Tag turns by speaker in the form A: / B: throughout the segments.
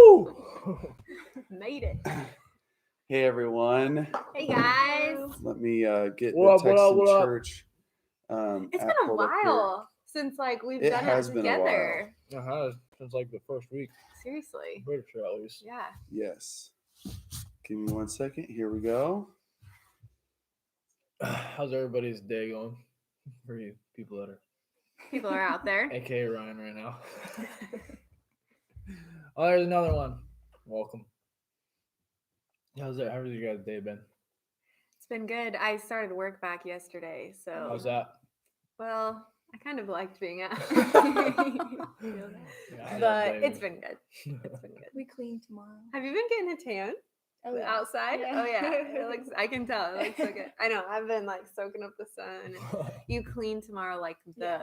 A: Woo!
B: Made it.
C: Hey everyone.
B: Hey guys.
C: Let me get
A: What
C: the
A: up,
C: Texan
A: what up?
C: Church.
B: It's
C: app
B: been a
C: pulled up here.
B: while since we've
C: It
B: done
C: has
B: it
C: been a
B: together.
A: Since like the first week.
B: Seriously.
A: Pretty sure at least.
B: Yeah.
C: Yes. Give me 1 second. Here we go.
A: How's everybody's day going for you people that are
B: People are out there.
A: aka Ryan right now? Oh, there's another one. Welcome. How's your guys' day been?
B: It's been good. I started work back yesterday, so
A: How's that?
B: well, I kind of liked being out.
A: Yeah,
B: But it's been good. It's been good.
D: We clean tomorrow.
B: Have you been getting a tan?
D: Oh, yeah.
B: Outside?
D: Yeah.
B: Oh yeah. It looks I can tell. It looks so good. I know. I've been soaking up the sun. And you clean tomorrow the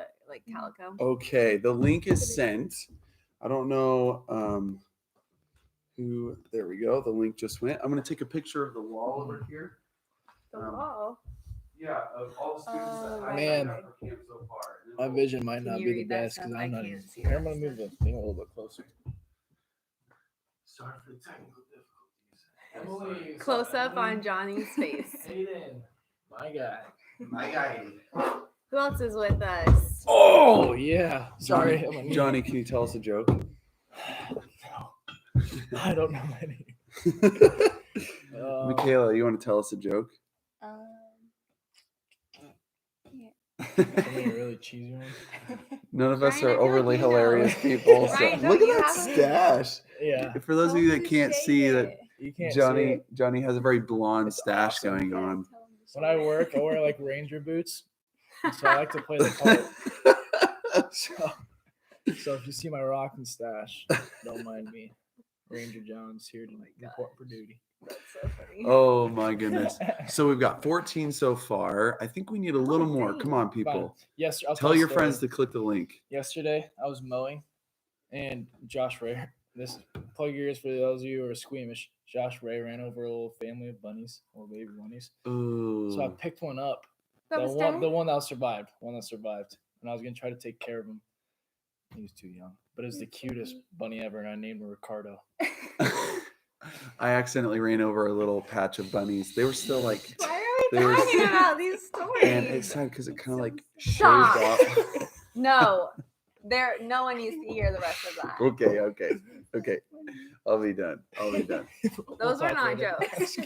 B: calico.
C: Okay, the link is sent. I don't know who. There we go. The link just went. I'm going to take a picture of the wall over here.
B: The wall.
C: Yeah, of all the students that I
A: Man.
C: signed up for camp so far.
A: My vision might
B: Can
A: not
B: you
A: be the
B: read that
A: best because
B: stuff?
A: I'm
B: I
A: not.
B: can't see
A: Here,
B: that
A: I'm gonna move
B: stuff.
A: the thing a little bit closer.
C: Sorry for the technical difficulties.
A: Emily,
B: Close up on Johnny's face.
A: Aiden, my guy.
C: My guy.
B: Who else is with us?
A: Oh yeah. Sorry,
C: Johnny, can you tell us a joke?
A: No. I don't know any.
C: Michaela, you want to tell us a joke?
A: Any really cheesy ones?
C: None of us
B: Ryan, I
C: are
B: feel like
C: overly
B: you know.
C: hilarious people. so-
B: Ryan,
C: Look
B: don't
C: at
B: you
C: that
B: have a-
C: stash.
A: Yeah.
C: For those of you that can't see that,
A: You can't see it.
C: Johnny has a very blonde
A: It's
C: stash
A: awesome.
C: going on.
A: When I work, I wear like Ranger boots, so I like to play the part. So if you see my rocking stash, don't mind me. Ranger Jones here to report for duty.
B: That's so funny.
C: Oh my goodness. So we've got 14 so far. I think we need a little more.
B: dang.
C: Come on, people.
A: Yes, I'll
C: Tell
A: a
C: your
A: story.
C: friends to click the link.
A: Yesterday, I was mowing, and Josh Ray. This is plug your ears for those of you who are squeamish. Josh Ray ran over a little family of bunnies, little baby bunnies. So I
C: Ooh.
A: picked one up.
B: That
A: The
B: was
A: one,
B: dead?
A: the one that survived. And I was gonna try to take care of him. He was too young, but it was the cutest bunny ever, and I named him Ricardo.
C: I accidentally ran over a little patch of bunnies. They were still like,
B: Why are
C: They
B: we
C: were-
B: talking about these stories?
C: and it's sad because it kind of like shaved
B: Stop.
C: off.
B: No. No one needs to hear the rest of that.
C: Okay. I'll be done.
B: Those were
A: talk
B: not
A: later.
B: jokes.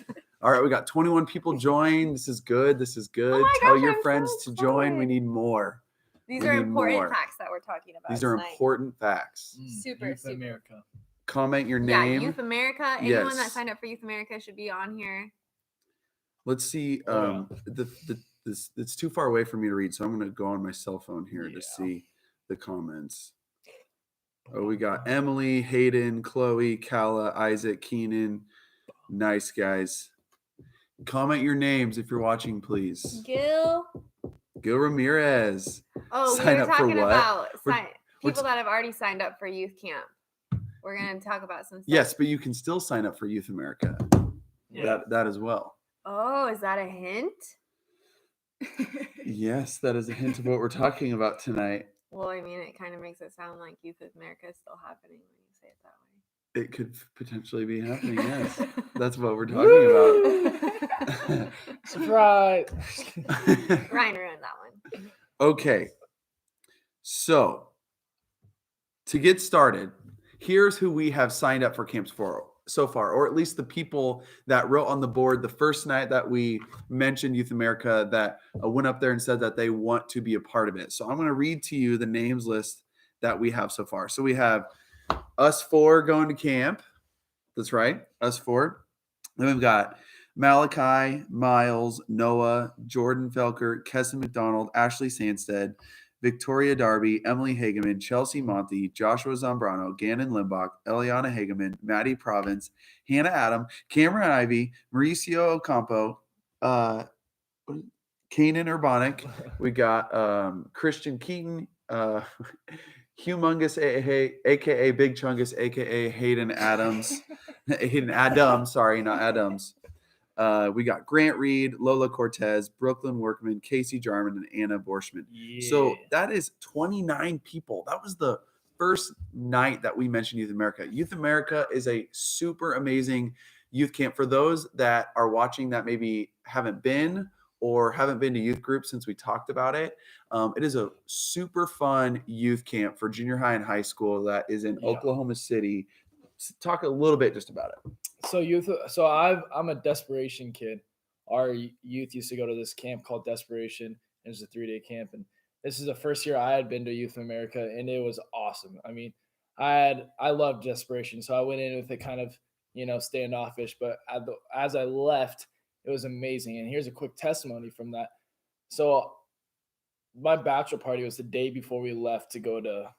C: All right, we got 21 people join. This is good.
B: Oh my
C: Tell
B: gosh,
C: your
B: I'm so
C: friends to join. We
B: excited.
C: need more.
B: These
C: We
B: are
C: need
B: important
C: more.
B: facts that we're talking about.
C: These are
B: tonight.
C: important facts.
B: Super,
A: Youth
B: super.
A: America.
C: Comment your
B: Yeah,
C: name.
B: Youth America. Anyone that
C: Yes.
B: signed up for Youth America should be on here.
C: Let's see.
A: Oh,
C: This it's too far away for me to read, so I'm going to go on my cell phone here
A: Yeah.
C: to see the comments. Oh, we got Emily, Hayden, Chloe, Kala, Isaac, Keenan. Nice guys. Comment your names if you're watching, please.
B: Gil.
C: Gil Ramirez.
B: Oh,
C: Sign
B: we were
C: up for
B: talking
C: what?
B: about
C: We're-
B: people that have already signed up for youth camp. We're going to talk about some stuff.
C: Yes, but you can still sign up for Youth America.
A: Yeah.
C: That as well.
B: Oh, is that a hint?
C: Yes, that is a hint of what we're talking about tonight.
B: Well, I mean, it kind of makes it sound like Youth America is still happening when you say it that way.
C: It could potentially be happening. Yes, that's what we're talking about.
A: Surprise.
B: Ryan ruined that one.
C: Okay, so to get started, here's who we have signed up for camps for so far, or at least the people that wrote on the board the first night that we mentioned Youth America that went up there and said that they want to be a part of it. So I'm going to read to you the names list that we have so far. So we have us four going to camp. That's right, us four. Then we've got Malachi, Miles, Noah, Jordan Felker, Kesson McDonald, Ashley Sandstead, Victoria Darby, Emily Hageman, Chelsea Monty, Joshua Zambrano, Gannon Limbach, Eliana Hageman, Maddie Province, Hannah Adam, Cameron Ivy, Mauricio Ocampo, Kanan Urbanic. We got Christian Keaton, Humongous, aka Big Chungus, aka Hayden Adams. Hayden Adams, sorry, not Adams. We got Grant Reed, Lola Cortez, Brooklyn Workman, Casey Jarman, and Anna Borschman. So that is 29 people. That was the first night that we mentioned Youth America. Youth America is a super amazing youth camp for those that are watching that maybe haven't been to youth group since we talked about it. It is a super fun youth camp for junior high and high school that is in
A: Yeah.
C: Oklahoma City. Talk a little bit just about it.
A: So I'm a Desperation kid. Our youth used to go to this camp called Desperation. It was a 3-day camp, and this is the first year I had been to Youth America, and it was awesome. I mean, I loved Desperation, so I went in with it kind of standoffish, but as I left, it was amazing. And here's a quick testimony from that. So my bachelor party was the day before we left to go to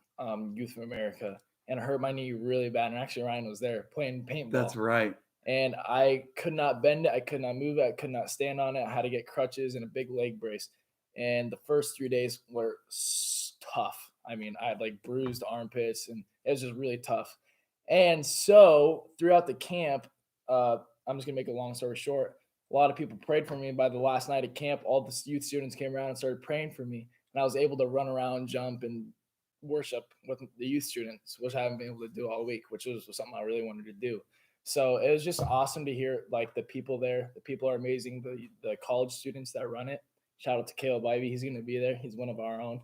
A: Youth of America, and I hurt my knee really bad. And actually, Ryan was there playing paintball.
C: That's right.
A: And I could not bend it. I could not move it. I could not stand on it. I had to get crutches and a big leg brace. And the first 3 days were tough. I mean, I had like bruised armpits, and it was just really tough. And so throughout the camp, I'm just going to make a long story short. A lot of people prayed for me. By the last night at camp, all the youth students came around and started praying for me. And I was able to run around, jump, and worship with the youth students, which I haven't been able to do all week, which was something I really wanted to do. So it was just awesome to hear like the people there. The people are amazing. The college students that run it. Shout out to Caleb Ivy. He's going to be there. He's one of our own.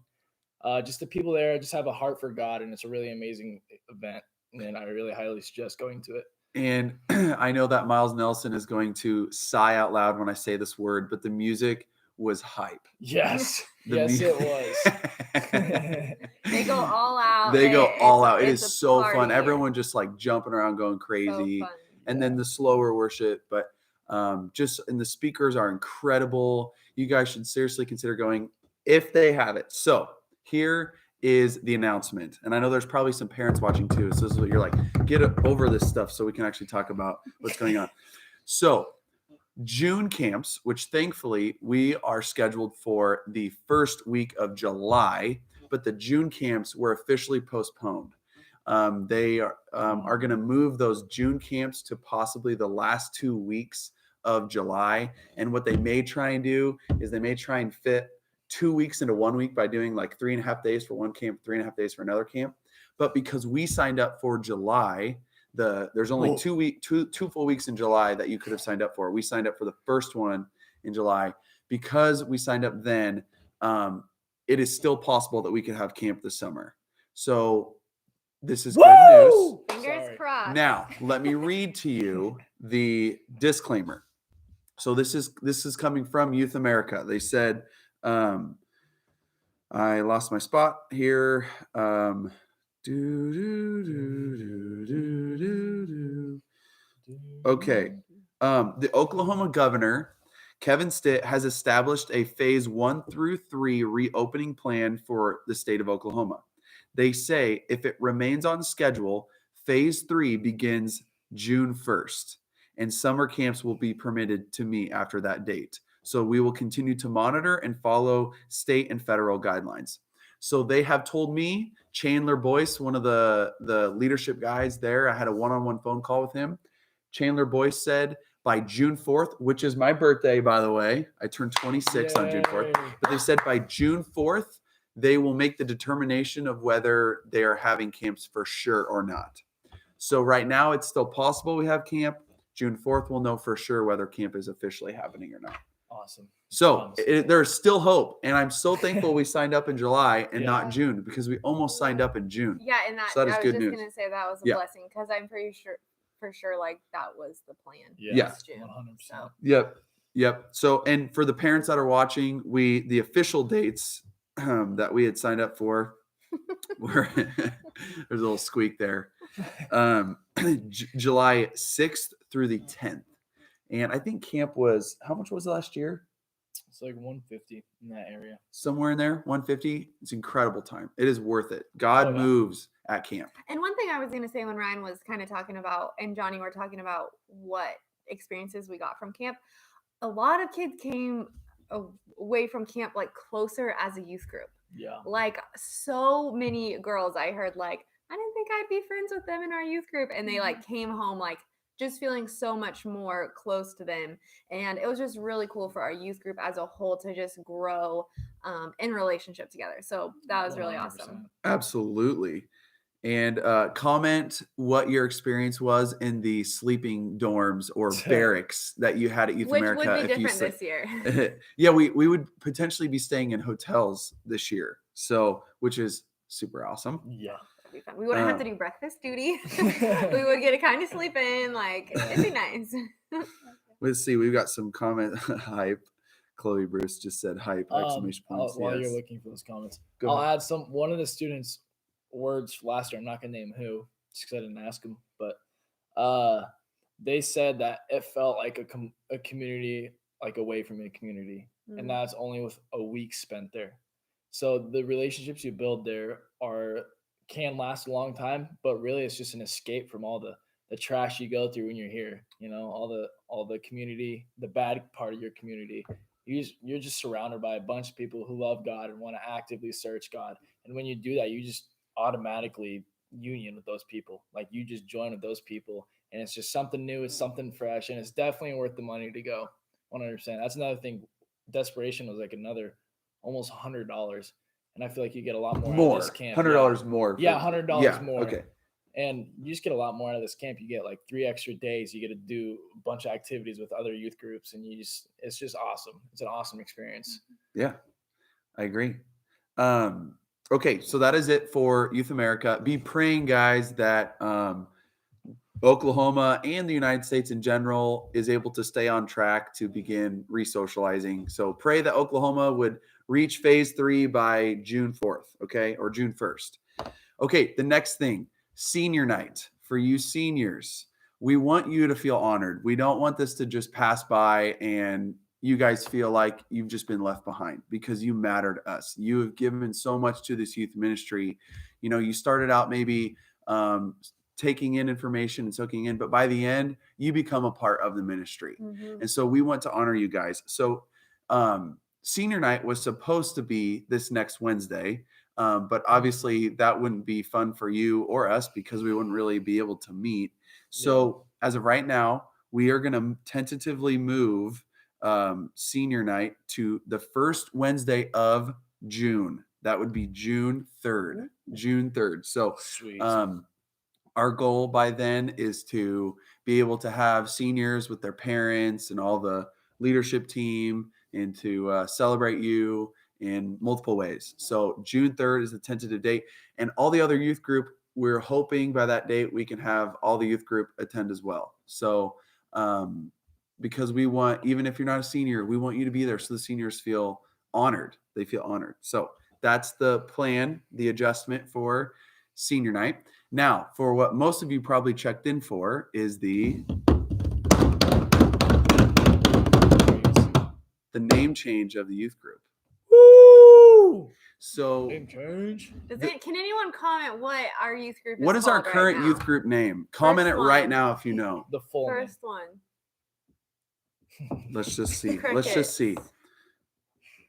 A: Just the people there just have a heart for God, and it's a really amazing event. And I really highly suggest going to it.
C: And I know that Miles Nelson is going to sigh out loud when I say this word, but the music was hype.
A: Yes. Yes, it was.
B: They go all out.
C: They go all out. It
B: It's
C: is
B: a
C: so
B: party.
C: fun. Everyone just like jumping around, going crazy.
B: So fun.
C: And then the slower worship, but and the speakers are incredible. You guys should seriously consider going if they have it. So here is the announcement. And I know there's probably some parents watching too. So this is what you're like, get over this stuff so we can actually talk about what's going on. So June camps, which thankfully we are scheduled for the first week of July, but the June camps were officially postponed. They are going to move those June camps to possibly the last 2 weeks of July. And what they may try and do is they may try and fit 2 weeks into 1 week by doing like 3.5 days for one camp, 3.5 days for another camp. But because we signed up for July, there's only 2 full weeks in July that you could have signed up for. We signed up for the first one in July. Because we signed up then, it is still possible that we could have camp this summer. So this is good news.
B: Fingers crossed.
C: Now, let me read to you the disclaimer. So this is coming from Youth America. They said, I lost my spot here. Okay. The Oklahoma governor, Kevin Stitt, has established a phase 1 through 3 reopening plan for the state of Oklahoma. They say if it remains on schedule, phase 3 begins June 1st, and summer camps will be permitted to meet after that date. So we will continue to monitor and follow state and federal guidelines. So they have told me, Chandler Boyce, one of the leadership guys there, I had a one-on-one phone call with him. Chandler Boyce said by June 4th, which is my birthday, by the way, I turned 26 on June 4th, but they said by June 4th, they will make the determination of whether they are having camps for sure or not. So right now it's still possible we have camp. June 4th, we'll know for sure whether camp is officially happening or not.
A: Awesome.
C: So there's still hope. And I'm so thankful we signed up in July and not June, because we almost signed up in June.
B: Yeah, and
C: So that is
B: I was
C: good
B: just
C: news.
B: going to say that was a blessing, because I'm pretty sure for sure like that was the plan.
C: Yeah.
B: June,
A: 100%.
B: so.
C: Yep. So, and for the parents that are watching, the official dates that we had signed up for were there's a little squeak there. July 6th through the 10th. And I think camp was, how much was it last year?
A: It's like 150 in that area.
C: Somewhere in there, 150. It's incredible time. It is worth it. God moves at camp.
B: And one thing I was going to say when Ryan was kind of talking about, and Johnny were talking about what experiences we got from camp, a lot of kids came away from camp like closer as a youth group.
A: Yeah.
B: Like so many girls I heard like, I didn't think I'd be friends with them in our youth group. And they like came home like just feeling so much more close to them. And it was just really cool for our youth group as a whole to just grow in relationship together. So that was really
A: 100%.
B: awesome.
C: Absolutely. And comment what your experience was in the sleeping dorms or barracks that you had at Youth
B: Which
C: America.
B: would be
C: if you
B: different this year.
C: yeah, we would potentially be staying in hotels this year, so which is super awesome.
A: Yeah.
B: That'd be fun. We wouldn't have to do breakfast duty. We would get to kind of sleep in. Like, it'd be nice.
C: Let's see, we've got some comment hype. Chloe Bruce just said hype exclamation points.
A: While
C: Yes.
A: you're looking for those comments,
C: Go
A: I'll
C: ahead.
A: add one of the students' words last year. I'm not gonna name who, just because I didn't ask them, but they said that it felt like a community, like away from a community, and that's only with a week spent there. So the relationships you build there can last a long time, but really it's just an escape from all the trash you go through when you're here. You know, all the community, the bad part of your community. You're just surrounded by a bunch of people who love God and want to actively search God. And when you do that, you just automatically union with those people. Like you just join with those people, and it's just something new. It's something fresh, and it's definitely worth the money to go. 100%. That's another thing. Desperation was like another almost $100, and I feel like you get a lot more out of this camp.
C: $100 more.
A: Yeah, $100 more.
C: Okay.
A: And you just get a lot more out of this camp. You get like 3 extra days. You get to do a bunch of activities with other youth groups, and it's just awesome. It's an awesome experience.
C: Yeah, I agree. Okay, so that is it for Youth America. Be praying, guys, that Oklahoma and the United States in general is able to stay on track to begin re-socializing. So pray that Oklahoma would reach phase 3 by June 4th, okay, or June 1st. Okay, the next thing, senior night. For you seniors, we want you to feel honored. We don't want this to just pass by and you guys feel like you've just been left behind, because you matter to us. You have given so much to this youth ministry. You know, you started out maybe taking in information and soaking in, but by the end, you become a part of the ministry. And so we want to honor you guys. So senior night was supposed to be this next Wednesday. But obviously that wouldn't be fun for you or us because we wouldn't really be able to meet. So as of right now, we are going to tentatively move senior night to the first Wednesday of June. That would be June 3rd. June 3rd. So
A: Sweet.
C: our goal by then is to be able to have seniors with their parents and all the leadership team and to celebrate you in multiple ways. So June 3rd is the tentative date, and all the other youth group, we're hoping by that date we can have all the youth group attend as well. So because we want, even if you're not a senior, we want you to be there so the seniors feel honored. They feel honored. So that's the plan, the adjustment for senior night. Now, for what most of you probably checked in for is the name change of the youth group.
A: Woo!
C: So
A: Name change.
B: Can anyone comment what our youth group is
C: what is our
B: called
C: current
B: right now?
C: youth group name? Comment
B: First
C: it right
B: one.
C: now if you know.
A: The full name.
B: First one.
C: Let's just see.
B: The
C: Let's just see.
B: Crickets.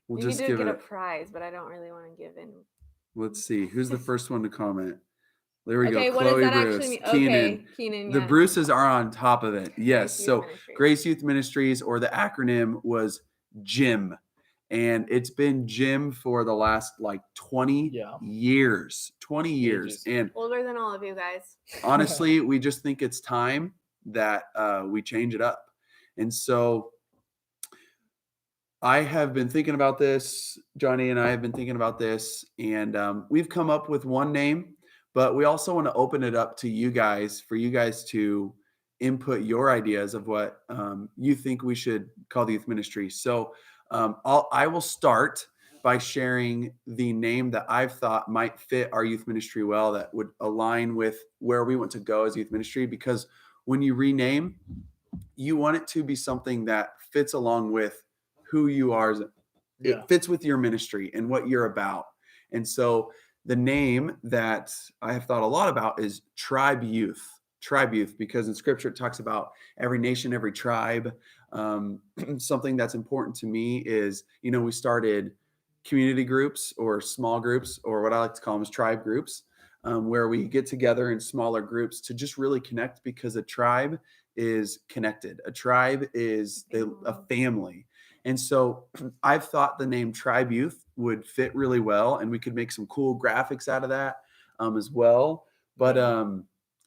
C: We'll
B: You
C: just
B: do
C: give
B: get
C: it
B: a prize, but I don't really want to give in.
C: Let's see. Who's the first one to comment? There we
B: Okay,
C: go.
B: what
C: Chloe
B: does that
C: Bruce.
B: actually mean?
C: Keenan.
B: Okay, Keenan.
C: The
B: Yeah.
C: Bruces are on top of it. Yes.
B: Grace Youth
C: So
B: Ministry.
C: Grace Youth Ministries, or the acronym was GYM. And it's been GYM for the last like 20 years. 20 years.
A: Ages.
C: And
B: Older than all of you guys.
C: honestly, we just think it's time that we change it up. And so I have been thinking about this. Johnny and I have been thinking about this, and we've come up with one name, but we also want to open it up to you guys, for you guys to input your ideas of what you think we should call the youth ministry. So I will start by sharing the name that I've thought might fit our youth ministry well, that would align with where we want to go as youth ministry. Because when you rename, you want it to be something that fits along with who you are. It fits with your ministry and what you're about. And so the name that I have thought a lot about is Tribe Youth. Tribe Youth, because in scripture it talks about every nation, every tribe. Something that's important to me is, you know, we started community groups or small groups, or what I like to call them is tribe groups, where we get together in smaller groups to just really connect, because a tribe is connected. A tribe is a family. And so I've thought the name Tribe Youth would fit really well, and we could make some cool graphics out of that as well. But
B: Yeah.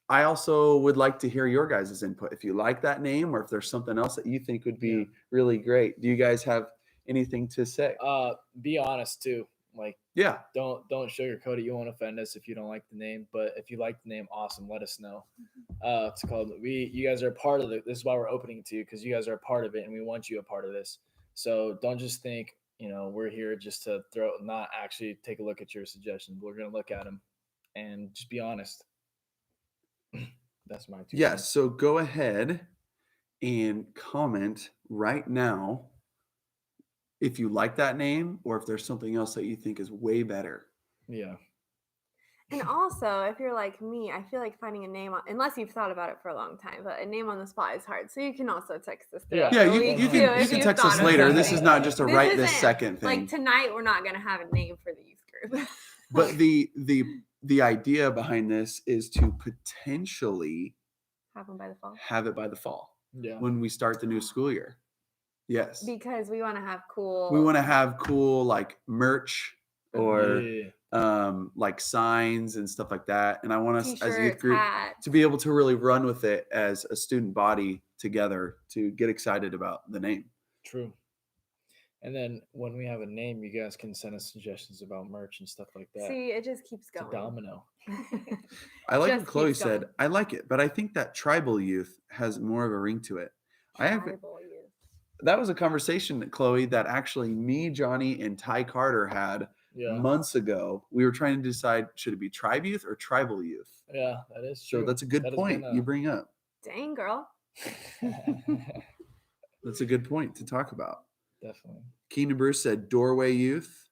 C: I also would like to hear your guys' input. If you like that name or if there's something else that you think would be
A: Yeah.
C: really great. Do you guys have anything to say?
A: Be honest too. Like,
C: Yeah.
A: don't sugarcoat it. You won't offend us if you don't like the name, but if you like the name, awesome. Let us know. It's called you guys are a part of it. This is why we're opening it to you, because you guys are a part of it and we want you a part of this. So don't just think, we're here just to not actually take a look at your suggestions. We're gonna look at them and just be honest. That's my 2
C: Yes.
A: cents.
C: So go ahead and comment right now if you like that name or if there's something else that you think is way better.
A: Yeah.
B: And also, if you're like me, I feel like finding a name, unless you've thought about it for a long time, but a name on the spot is hard. So you can also text us throughout
C: Yeah,
B: the
C: you,
B: week
C: you
B: too,
C: can you
B: if
C: can
B: you've
C: text us
B: thought of
C: later. This
B: something.
C: is not just a
B: This
C: right this
B: isn't-
C: second thing.
B: Like tonight, we're not gonna have a name for the youth group.
C: But the idea behind this is to potentially
B: Have them by the fall.
C: have it by the fall
A: Yeah.
C: when we start the new school year. Yes.
B: Because we want to have cool.
C: We want to have cool like merch or
A: Yeah.
C: like signs and stuff like that. And I want us as a youth
B: T-shirts,
C: group
B: hats.
C: to be able to really run with it as a student body together to get excited about the name.
A: True. And then when we have a name, you guys can send us suggestions about merch and stuff like that.
B: See, it just keeps
A: It's a
B: going.
A: domino.
C: I like
B: Just
C: what Chloe
B: keeps
C: said.
B: going.
C: I like it, but I think that tribal youth has more of a ring to it.
B: Tribal youth.
C: That was a conversation, Chloe, that actually me, Johnny, and Ty Carter had
A: Yeah.
C: months ago. We were trying to decide, should it be tribe youth or tribal youth?
A: Yeah, that is
C: So
A: true.
C: that's a good
A: That has
C: point
A: been
C: you bring up.
B: Dang, girl.
C: That's a good point to talk about.
A: Definitely.
C: Keenan Bruce said doorway youth.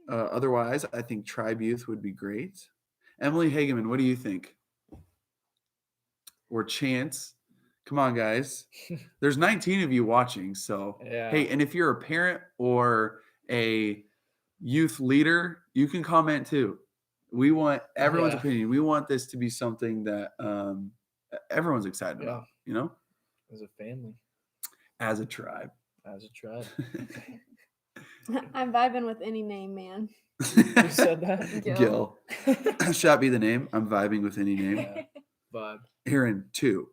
C: Otherwise, I think tribe youth would be great. Emily Hageman, what do you think? Or Chance? Come on, guys. There's 19 of you watching. So,
A: Yeah.
C: hey, and if you're a parent or a youth leader, you can comment too. We want everyone's
A: Yeah.
C: opinion. We want this to be something that everyone's excited
A: Yeah.
C: about, you know,
A: As a family,
C: as a tribe.
A: as a tribe.
B: I'm vibing with any name, man.
A: Who said that?
C: Gil. Shall be the name. I'm vibing with any name.
A: Yeah. Vibe.
C: Aaron, 2.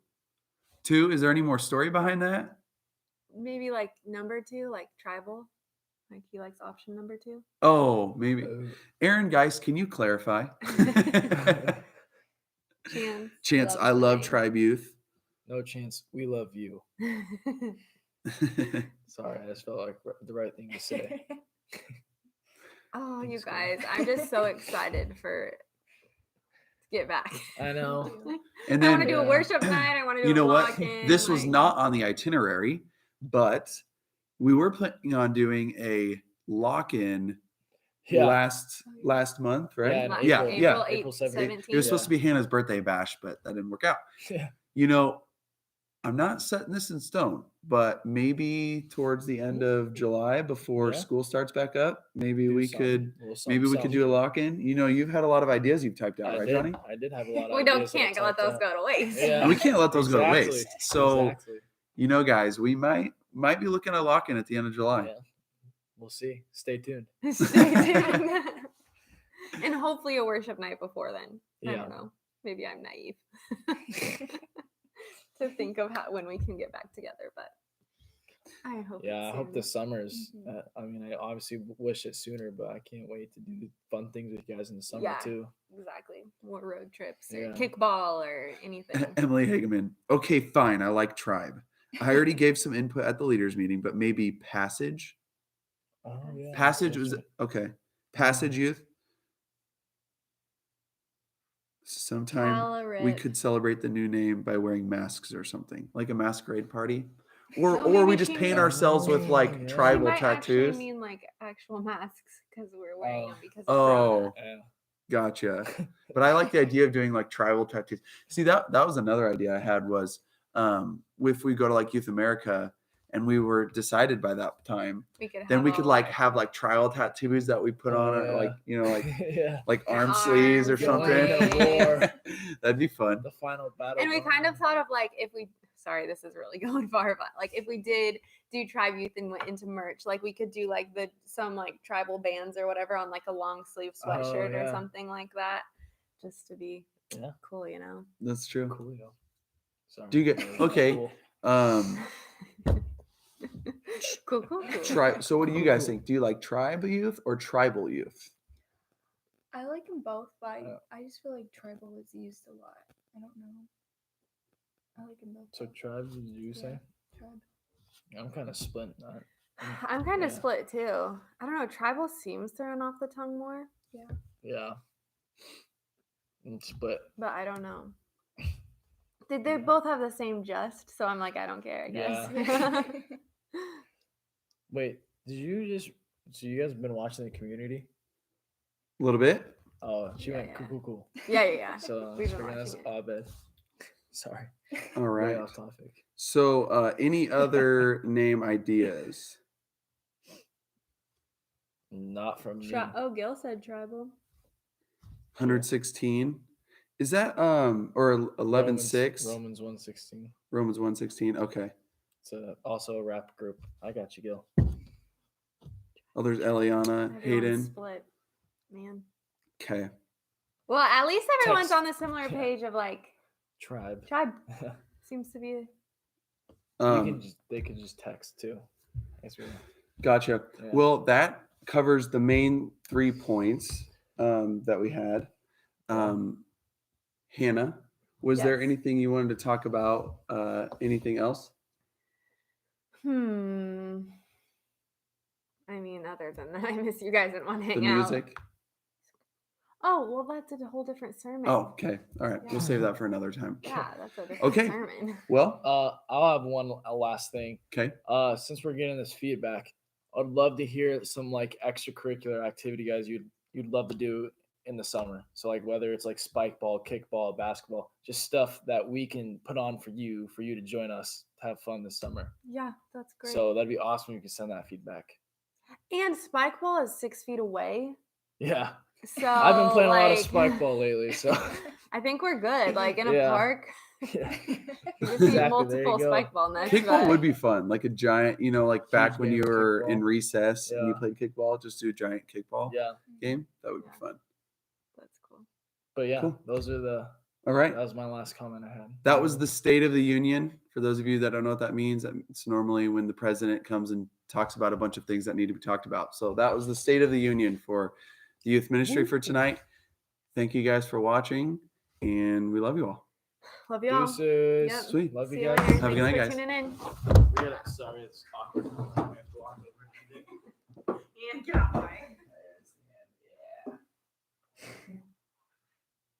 C: 2, is there any more story behind that?
B: Maybe like number 2, like tribal. Like he likes option number 2.
C: Oh, maybe.
A: Oh.
C: Aaron Geist, can you clarify?
B: Chance.
C: Chance, I
B: loves the
C: love
B: name.
C: tribe youth.
A: No chance. We love you. Sorry, I just felt like the right thing to say.
B: Oh, you
A: Thanks, girl.
B: guys, I'm just so excited to get back.
A: I know.
C: And
B: I
C: then
B: want to do a
A: Yeah.
B: worship night. I want to do
C: you
B: a
C: know what?
B: lock-in,
C: This was
B: like-
C: not on the itinerary, but we were planning on doing a lock-in
A: Yeah.
C: last month, right?
A: Yeah, in
B: Like
C: yeah,
A: April.
C: yeah.
B: April 8th,
A: April 17th.
C: It was
B: 17th.
C: supposed to be Hannah's birthday bash, but that didn't work out.
A: Yeah.
C: You know, I'm not setting this in stone, but maybe towards the end of July before
A: Yeah.
C: school starts back up, maybe
A: Do
C: we
A: something.
C: could
A: A little
C: maybe we could do a
A: something.
C: lock-in. You know, you've had a lot of ideas you've typed out,
A: I
C: right,
A: did.
C: Johnny?
A: I did have a lot of
B: We
A: ideas that I
B: can't let
A: typed
B: those
A: out.
B: go to waste.
A: Yeah.
C: And we can't let those go to
A: Exactly.
C: waste. So,
A: Exactly.
C: you know, guys, we might be looking at lock-in at the end of July.
A: Yeah. We'll see. Stay tuned.
B: Stay tuned. And hopefully a worship night before then. I
A: Yeah.
B: don't know. Maybe I'm naive to think of when we can get back together, but I hope.
A: Yeah, I
B: it's
A: hope
B: soon.
A: this summer's.
B: Mhm.
A: I mean, I obviously wish it sooner, but I can't wait to do fun things with you guys in the summer
B: Yeah.
A: too.
B: Exactly. More road trips or
A: Yeah.
B: kickball or anything.
C: Emily Hageman. Okay, fine. I like tribe. I already gave some input at the leaders meeting, but maybe passage.
A: Oh yeah.
C: Passage
A: that's
C: was
A: right.
C: okay. Passage youth. Sometime we could celebrate the new name by wearing masks or something, like a masquerade party, or
B: No,
C: or we
B: maybe
C: just
B: change
C: paint
B: it.
C: ourselves with like
A: Oh, yeah.
B: We
C: tribal
B: might actually
C: tattoos.
B: mean like actual masks because we're wearing
A: Oh.
B: them because of
C: Oh,
A: Yeah.
C: gotcha. But I like the idea of doing like tribal tattoos. See, that was another idea I had was if we go to like Youth America and we were decided by that time, then we could like have like tribal tattoos that we put on
A: Oh,
C: our like,
A: yeah.
C: you know, like
A: Yeah.
C: like arm sleeves or
B: Arms,
C: something.
B: legs.
C: That'd be fun.
A: The final battle.
B: And we kind of
A: royal.
B: thought of like if we sorry, this is really going far, but like if we did do tribe youth and went into merch, like we could do like some like tribal bands or whatever on like a long sleeve
A: Oh,
B: sweatshirt or
A: yeah.
B: something like that. just to be
A: Yeah.
B: cool, you know.
C: That's true.
A: Coolio. Sorry.
C: Do you get-
A: that was
C: okay.
A: cool.
B: Cool.
C: So what do you
A: Cool,
C: guys
A: cool.
C: think? Do you like tribal youth or tribal youth?
D: I like them both, but
A: Yeah.
D: I just feel like tribal is used a lot. I don't know. I like them both.
A: So
D: though.
A: tribes, did you say?
D: Tribe.
A: I'm kind of split in that.
B: I'm kind of
A: Yeah.
B: split too. I don't know. Tribal seems thrown off the tongue more,
A: Yeah. And split.
B: but I don't know. They both have the same just, so I'm like, I don't care, I guess.
A: Yeah. Wait, so you guys been watching The Community?
C: A little bit.
A: Oh, she
B: Yeah,
A: went
B: yeah.
A: cool.
B: yeah.
A: So
B: We've been
A: speaking as
B: watching it.
A: Abed. Sorry.
C: All
A: Way
C: right.
A: off topic.
C: So any other name ideas?
A: Not from me.
B: Oh, Gil said tribal.
C: 116. Is that or 11:6?
A: Romans 1:16.
C: Romans 1:16. Okay.
A: It's also a rap group. I got you, Gil.
C: Oh, there's Eliana,
B: Everyone's
C: Hayden.
B: split, man.
C: Okay.
B: Well, at least everyone's
A: Text.
B: on the similar
A: Yeah.
B: page of like
A: Tribe.
B: tribe. Seems to be.
A: They could just text too. Thanks for
C: Gotcha.
A: Yeah.
C: Well, that covers the main 3 points that we had. Hannah, was there
B: Yes.
C: anything you wanted to talk about? Anything else?
B: I mean, other than that, I miss you guys and want to
C: The
B: hang out.
C: music?
B: Oh, well, that's a whole different sermon.
C: Oh, okay. All right. We'll save that for another time.
B: Yeah, that's a different
C: Okay.
B: sermon.
C: Well,
A: I'll have a last thing.
C: okay.
A: Since we're getting this feedback, I'd love to hear some like extracurricular activity guys you'd love to do in the summer. So like whether it's like spike ball, kickball, basketball, just stuff that we can put on for you to join us to have fun this summer.
B: Yeah, that's great.
A: So that'd be awesome if you could send that feedback.
B: And spike ball is 6 feet away.
A: Yeah.
B: So
A: I've been playing a lot of
B: like,
A: spike ball lately, so
B: I think we're good. Like in a
A: Yeah.
B: park,
A: yeah.
B: you just
A: Exactly,
B: need
A: there you
B: multiple
A: go.
B: spike ball nets.
C: Kickball
B: but-
C: would be fun. Like a giant, like back
A: Huge
C: when
A: game
C: you
A: of
C: were in
A: kickball.
C: recess and you
A: Yeah.
C: played kickball, just do a giant kickball
A: Yeah.
C: game. That would
B: Yeah.
C: be fun.
B: That's cool.
A: But yeah,
C: Cool.
A: that
C: All right.
A: was my last comment I had.
C: That was the State of the Union. For those of you that don't know what that means, it's normally when the president comes and talks about a bunch of things that need to be talked about. So that was the State of the Union for the youth ministry for tonight. Thank you guys for watching, and we love you all.
B: Love you all.
A: Deuces.
B: Yep.
C: Sweet.
A: Love
B: See
A: you
B: you
A: guys.
B: later.
C: Have a good
B: Thanks
C: night,
B: for
C: guys.
B: tuning in.
A: Sorry, it's awkward.
B: And get out of my way.